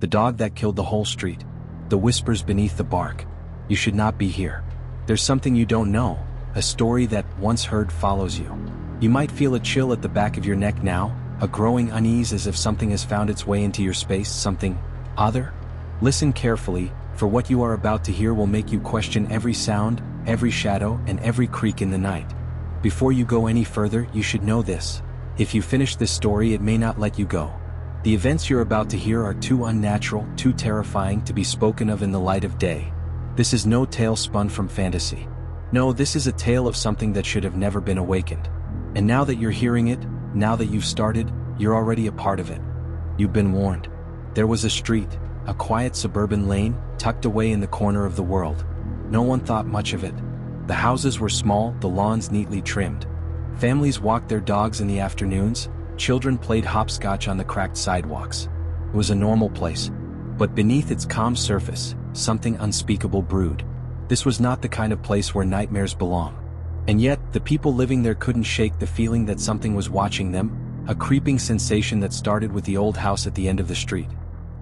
The dog that killed the whole street. The whispers beneath the bark. You should not be here. There's something you don't know. A story that, once heard, follows you. You might feel a chill at the back of your neck now, a growing unease as if something has found its way into your space, something other. Listen carefully, for what you are about to hear will make you question every sound, every shadow, and every creak in the night. Before you go any further, you should know this. If you finish this story, it may not let you go. The events you're about to hear are too unnatural, too terrifying to be spoken of in the light of day. This is no tale spun from fantasy. No, this is a tale of something that should have never been awakened. And now that you're hearing it, now that you've started, you're already a part of it. You've been warned. There was a street, a quiet suburban lane, tucked away in the corner of the world. No one thought much of it. The houses were small, the lawns neatly trimmed. Families walked their dogs in the afternoons, children played hopscotch on the cracked sidewalks. It was a normal place. But beneath its calm surface, something unspeakable brewed. This was not the kind of place where nightmares belong. And yet, the people living there couldn't shake the feeling that something was watching them, a creeping sensation that started with the old house at the end of the street.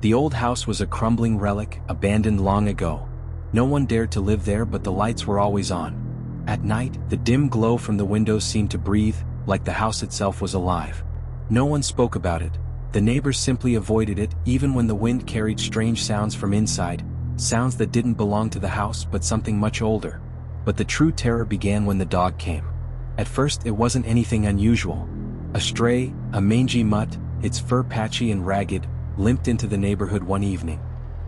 The old house was a crumbling relic, abandoned long ago. No one dared to live there, but the lights were always on. At night, the dim glow from the windows seemed to breathe, like the house itself was alive. No one spoke about it. The neighbors simply avoided it, even when the wind carried strange sounds from inside, sounds that didn't belong to the house but something much older. But the true terror began when the dog came. At first, it wasn't anything unusual. A stray, a mangy mutt, its fur patchy and ragged, limped into the neighborhood one evening.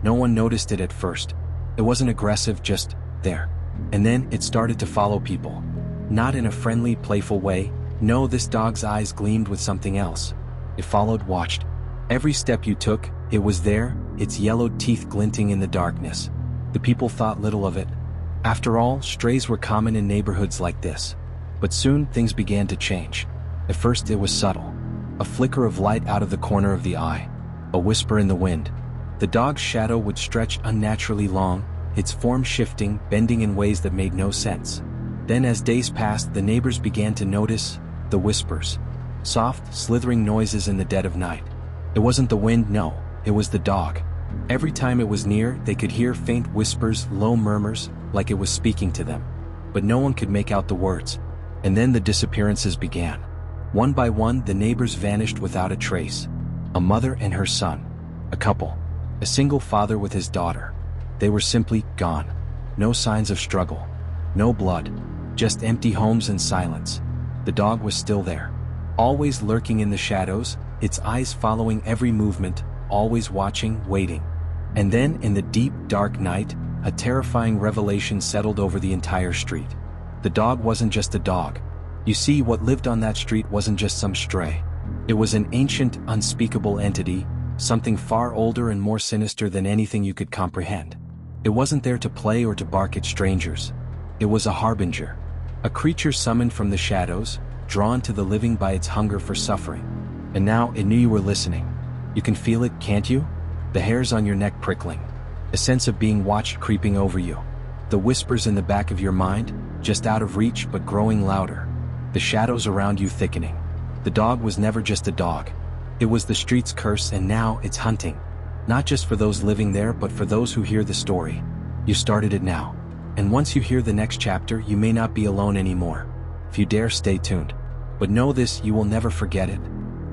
No one noticed it at first. It wasn't aggressive, just there. And then it started to follow people. Not in a friendly, playful way. No, this dog's eyes gleamed with something else. It followed, watched. Every step you took, it was there, its yellowed teeth glinting in the darkness. The people thought little of it. After all, strays were common in neighborhoods like this. But soon, things began to change. At first it was subtle. A flicker of light out of the corner of the eye. A whisper in the wind. The dog's shadow would stretch unnaturally long, its form shifting, bending in ways that made no sense. Then as days passed, the neighbors began to notice the whispers. Soft, slithering noises in the dead of night. It wasn't the wind, no, it was the dog. Every time it was near, they could hear faint whispers, low murmurs, like it was speaking to them. But no one could make out the words. And then the disappearances began. One by one, the neighbors vanished without a trace. A mother and her son. A couple. A single father with his daughter. They were simply gone. No signs of struggle. No blood. Just empty homes and silence. The dog was still there. Always lurking in the shadows, its eyes following every movement, always watching, waiting. And then, in the deep, dark night, a terrifying revelation settled over the entire street. The dog wasn't just a dog. You see, what lived on that street wasn't just some stray. It was an ancient, unspeakable entity, something far older and more sinister than anything you could comprehend. It wasn't there to play or to bark at strangers. It was a harbinger. A creature summoned from the shadows, drawn to the living by its hunger for suffering. And now it knew you were listening. You can feel it, can't you? The hairs on your neck prickling. A sense of being watched creeping over you. The whispers in the back of your mind, just out of reach but growing louder. The shadows around you thickening. The dog was never just a dog. It was the street's curse, and now it's hunting. Not just for those living there, but for those who hear the story. You started it now. And once you hear the next chapter, you may not be alone anymore. If you dare, stay tuned. But know this, you will never forget it.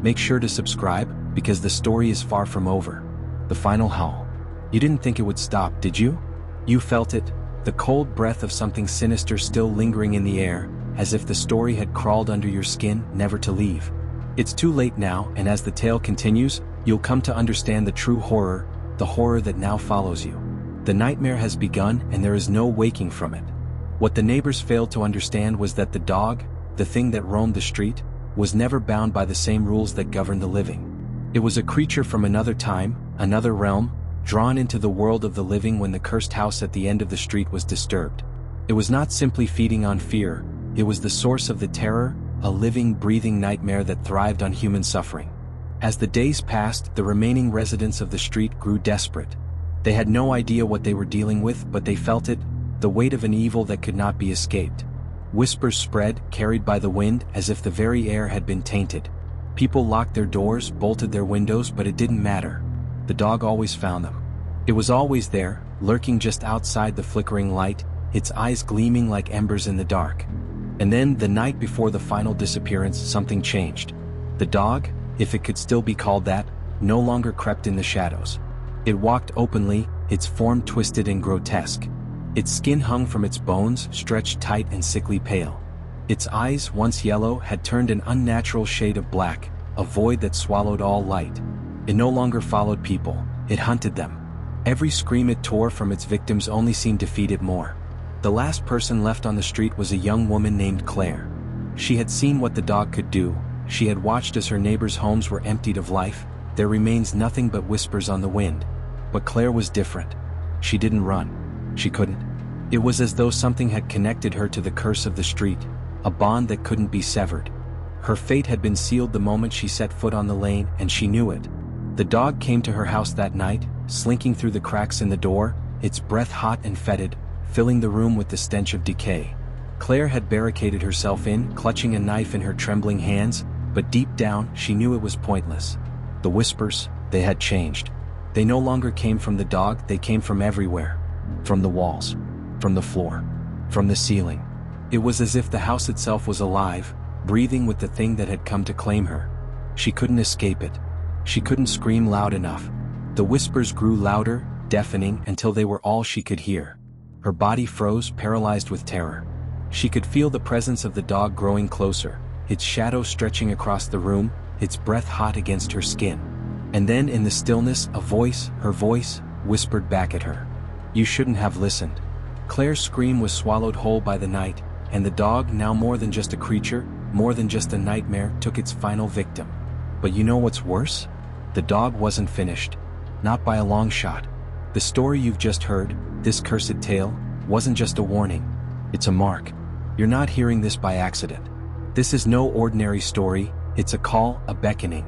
Make sure to subscribe, because the story is far from over. The final howl. You didn't think it would stop, did you? You felt it, the cold breath of something sinister still lingering in the air, as if the story had crawled under your skin, never to leave. It's too late now, and as the tale continues, you'll come to understand the true horror, the horror that now follows you. The nightmare has begun, and there is no waking from it. What the neighbors failed to understand was that the dog, the thing that roamed the street, was never bound by the same rules that govern the living. It was a creature from another time, another realm, drawn into the world of the living when the cursed house at the end of the street was disturbed. It was not simply feeding on fear, it was the source of the terror, a living, breathing nightmare that thrived on human suffering. As the days passed, the remaining residents of the street grew desperate. They had no idea what they were dealing with, but they felt it, the weight of an evil that could not be escaped. Whispers spread, carried by the wind, as if the very air had been tainted. People locked their doors, bolted their windows, but it didn't matter. The dog always found them. It was always there, lurking just outside the flickering light, its eyes gleaming like embers in the dark. And then, the night before the final disappearance, something changed. The dog, if it could still be called that, no longer crept in the shadows. It walked openly, its form twisted and grotesque. Its skin hung from its bones, stretched tight and sickly pale. Its eyes, once yellow, had turned an unnatural shade of black, a void that swallowed all light. It no longer followed people, it hunted them. Every scream it tore from its victims only seemed to feed it more. The last person left on the street was a young woman named Claire. She had seen what the dog could do, she had watched as her neighbors' homes were emptied of life. There remains nothing but whispers on the wind. But Claire was different. She didn't run. She couldn't. It was as though something had connected her to the curse of the street, a bond that couldn't be severed. Her fate had been sealed the moment she set foot on the lane, and she knew it. The dog came to her house that night, slinking through the cracks in the door, its breath hot and fetid, filling the room with the stench of decay. Claire had barricaded herself in, clutching a knife in her trembling hands, but deep down she knew it was pointless. The whispers, they had changed. They no longer came from the dog, they came from everywhere. From the walls. From the floor. From the ceiling. It was as if the house itself was alive, breathing with the thing that had come to claim her. She couldn't escape it. She couldn't scream loud enough. The whispers grew louder, deafening, until they were all she could hear. Her body froze, paralyzed with terror. She could feel the presence of the dog growing closer, its shadow stretching across the room, its breath hot against her skin. And then in the stillness, a voice, her voice, whispered back at her. "You shouldn't have listened." Claire's scream was swallowed whole by the night, and the dog, now more than just a creature, more than just a nightmare, took its final victim. But you know what's worse? The dog wasn't finished. Not by a long shot. The story you've just heard, this cursed tale, wasn't just a warning. It's a mark. You're not hearing this by accident. This is no ordinary story, it's a call, a beckoning.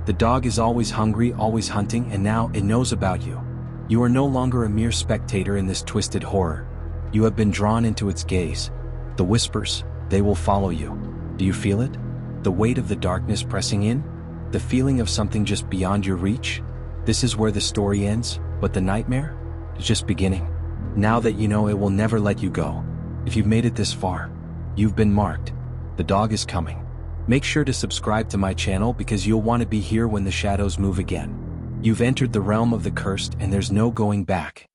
The dog is always hungry, always hunting, and now it knows about you. You are no longer a mere spectator in this twisted horror. You have been drawn into its gaze. The whispers, they will follow you. Do you feel it? The weight of the darkness pressing in? The feeling of something just beyond your reach? This is where the story ends, but the nightmare is just beginning. Now that you know, it will never let you go. If you've made it this far, you've been marked. The dog is coming. Make sure to subscribe to my channel because you'll want to be here when the shadows move again. You've entered the realm of the cursed and there's no going back.